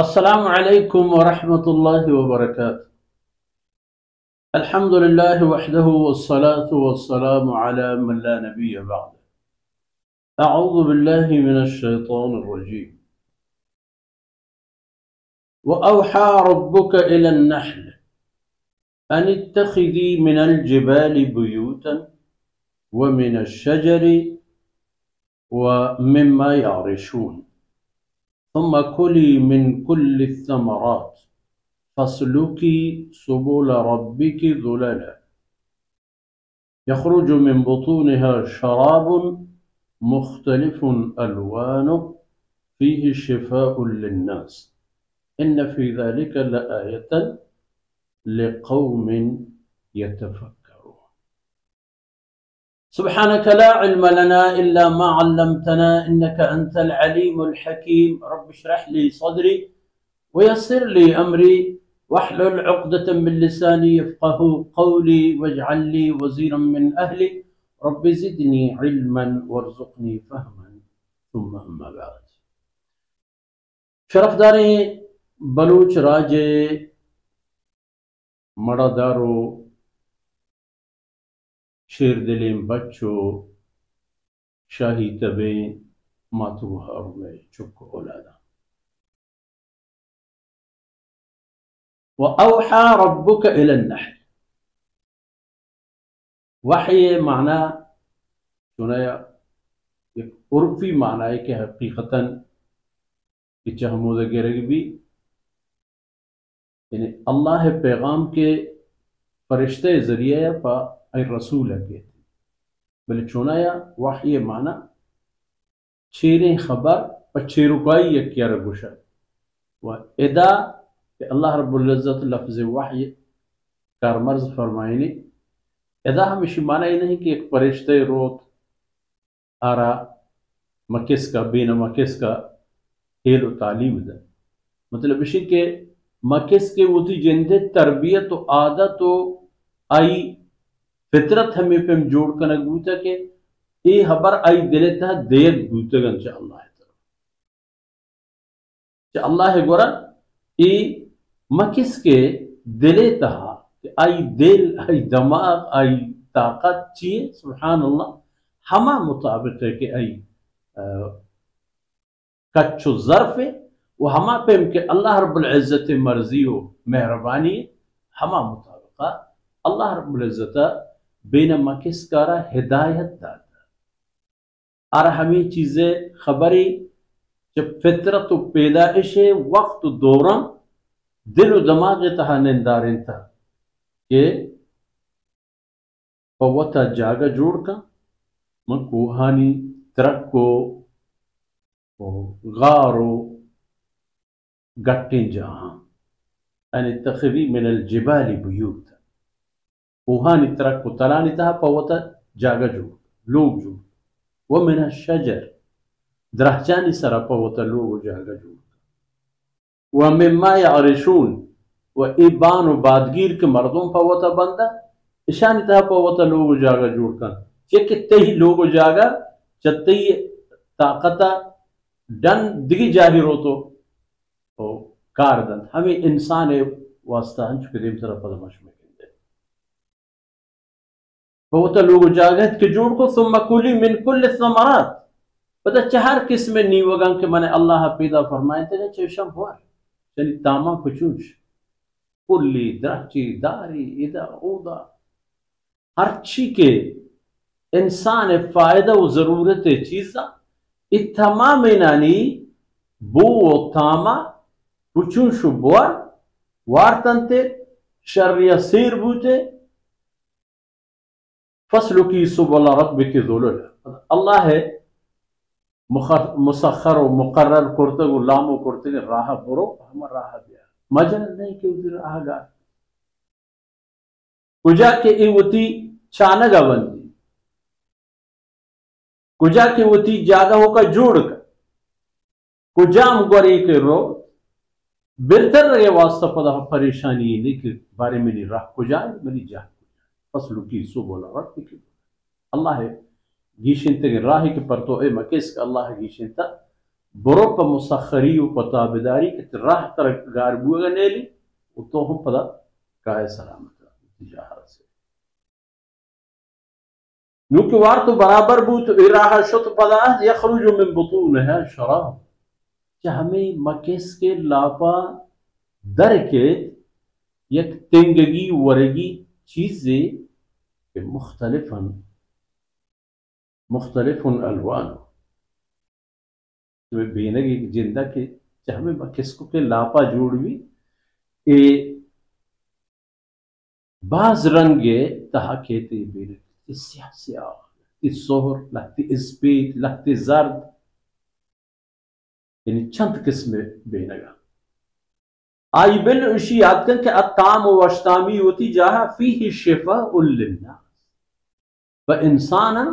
السلام عليكم ورحمة الله وبركاته. الحمد لله وحده والصلاة والسلام على من لا نبي بعده. أعوذ بالله من الشيطان الرجيم. وأوحى ربك إلى النحل أن اتخذي من الجبال بيوتا ومن الشجر ومما يعرشون ثم كلي من كل الثمرات فاسلكي سبل ربك ذللا يخرج من بطونها شراب مختلف ألوانه فيه شفاء للناس إن في ذلك لآية لقوم يتفكرون. سبحانك لا علم لنا إلا ما علمتنا إنك أنت العليم الحكيم. رب اشرح لي صدري ويسر لي أمري واحلل عقدة من لساني يفقه قولي واجعل لي وزيرا من أهلي رب زدني علما وارزقني فهما. ثم أما بعد. شرف داري بلوچ راجے مڑا دارو شیر دلیم بچو شاہی تبیں ماتوہار میں چکو اولادا. وأوحى ربك إلى النحل. وحی معنی سنایا ایک عرفی معنی ہے کہ حقیقتاً کہ ہمودہ گرگ بھی یعنی اللہ پیغام کے فرشتے ذریعہ پا ای رسول ہے بلے چونایا وحی معنی چیریں خبر پا چیرکائی یکیا رگوشا و ادا کہ اللہ رب العزت لفظ وحی کارمرز فرمائنی ادا ہمیشہ معنی نہیں کہ ایک فرشتے روت آرا مکس کا بین مکس کا حیل و تعلیم دا مطلب اسی کہ مکس کے وہ تھی جندے تربیت و عادت و آئی فطرت ہمیں پہم جوڑ کنا گوتا کہ ای حبر آئی دلتا دیت گوتا گن چا اللہ طرف چا اللہ گورا ای مکس کے دلے تہا کہ آئی دل آئی دماغ آئی طاقت چیئے سبحان اللہ ہما مطابق ہے کہ آئی کچھو ظرف ہے وہ ہما پہم کہ اللہ رب العزت مرضی و مہربانی ہما مطابقہ اللہ رب العزت بین مکس کارا ہدایت داتا اور ہمیں چیزیں خبری جب فطرت و پیدائش وقت دوران دل و دماغ تہا نندارن تھا کہ پوتا جاگا جوڑ کا من کوہانی ترکو غارو گٹیں جہاں یعنی تخری من الجبال بیوت کوہانی ترکو تلانی تہا پوتا جاگا جوڑ لوگ جوڑ ومن الشجر درہچانی سرا پوتا لوگ جاگا جوڑ ومما يعرشون و ایبان و بادگیر کے مردوں پوتا بندہ اشانی تہا پوتا لوگ جاگا جوڑ کن چکہ تہی لوگ جاگا چتہی طاقتا ڈن دگی جاہی رو تو کار دن ہمیں انسان واسطہ ہنچ قدیم طرح پدمش میں کندے پوتا لوگ جاگا کہ جوڑ کو ثم کلی من کل ثمرات پتہ چہر قسم نیوگان کہ میں نے اللہ پیدا فرمائے تھے چشم ہوا یعنی تاما کچوش کلی درچی داری ادا اودا ہر چی کے انسان فائدہ و ضرورت چیزا اتمام نانی بو و تاما کچوش بوار وارتنتے شر سیر بوتے فصل کی سبل ربک ذلل اللہ ہے مسخر و مقرر کرتے گو لامو کرتے گو راہ برو ہم راہ دیا مجل نہیں کہ ادھر راہ گا کجا کے ایوتی چانگا بندی کجا کے ایوتی جاگا ہو کا جوڑ کا کجا مگوری کے رو بہتر رہے واسطہ پدا پریشانی نہیں کہ بارے میں نہیں راہ کجا میری جا فصل کی سبل ربک اللہ ہے گیشن تک راہی کے پرتو اے مکیس کا اللہ گیشن تا برو پا مسخری و پا تابداری کہ راہ تر گاربوگا نیلی و تو ہم پدا کائے سلامت تجاہت سے نوکہ وار تو برابر بو تو اراحہ شت پدا یخرج من بطونها شراب کہ ہمیں مکس کے لاپا در کے یک تنگگی ورگی چیزیں کہ مختلف الوان بینگی جندہ کے چاہمیں کس کو کے لاپا جوڑ بھی اے بعض رنگے تہا کہتے بینگی سیاہ سیاہ لگتی سہر لگتی اسپیت لگتی زرد یعنی چند قسم بینگا آئی بل اشی یاد کر کہ الطعام واشتامی ہوتی جاہا فیہ شفاء للناس و انسانا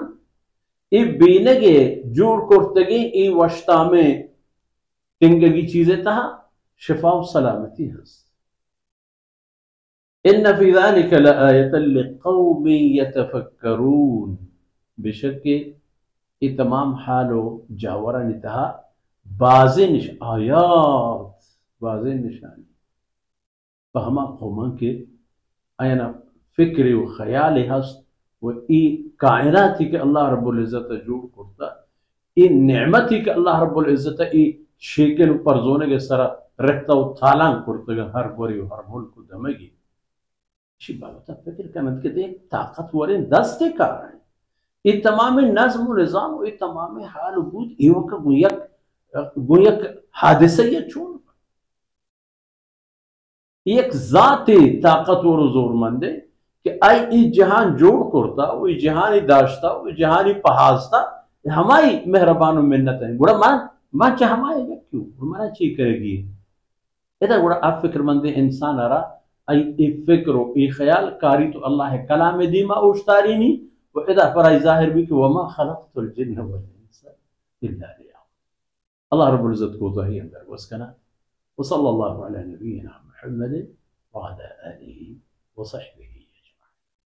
ای بینگے جوڑ کرتگی ای وشتامے تنگگی چیزیں تہا شفاء و سلامتی ہست ان فی ذلک لآیت لقوم یتفکرون بشک ای تمام حال و جاورہ نتہا بازن آیات بازن نشانی فہما قومان کے آینا فکر و خیال ہست و ای کائنات ہی کہ اللہ رب العزت جوڑ کرتا ای نعمت ہی کہ اللہ رب العزت ای شیکن پرزونے کے سرا رہتا و تھالان کرتا گا ہر بری و ہر ملک دمگی اسی بابتا فکر کرنے کے ایک طاقت ورین دستے کار ہیں ای تمام نظم و نظام و ای تمام حال و بود ای وقت گویک حادثہ یہ چون ایک ذاتی طاقتور و زور مندے کہ آئی ای جہان جوڑ کرتا وہ جہانی داشتا وہ جہانی پہازتا ہمائی مہربان و منت ہے گوڑا ماں چاہ ہمائی گا کیوں ہمارا چی کرے گی ادھا گوڑا آپ فکر مندے انسان ارا ای فکر و ای خیال کاری تو اللہ کلام دیما اوشتاری نہیں و ادھا پر آئی ظاہر بھی کہ وما خلقت الجن والانس الا لیا اللہ رب العزت کو ظاہی اندر وسکنا وصلی اللہ علی نبینا محمد وعلى آله وصحبه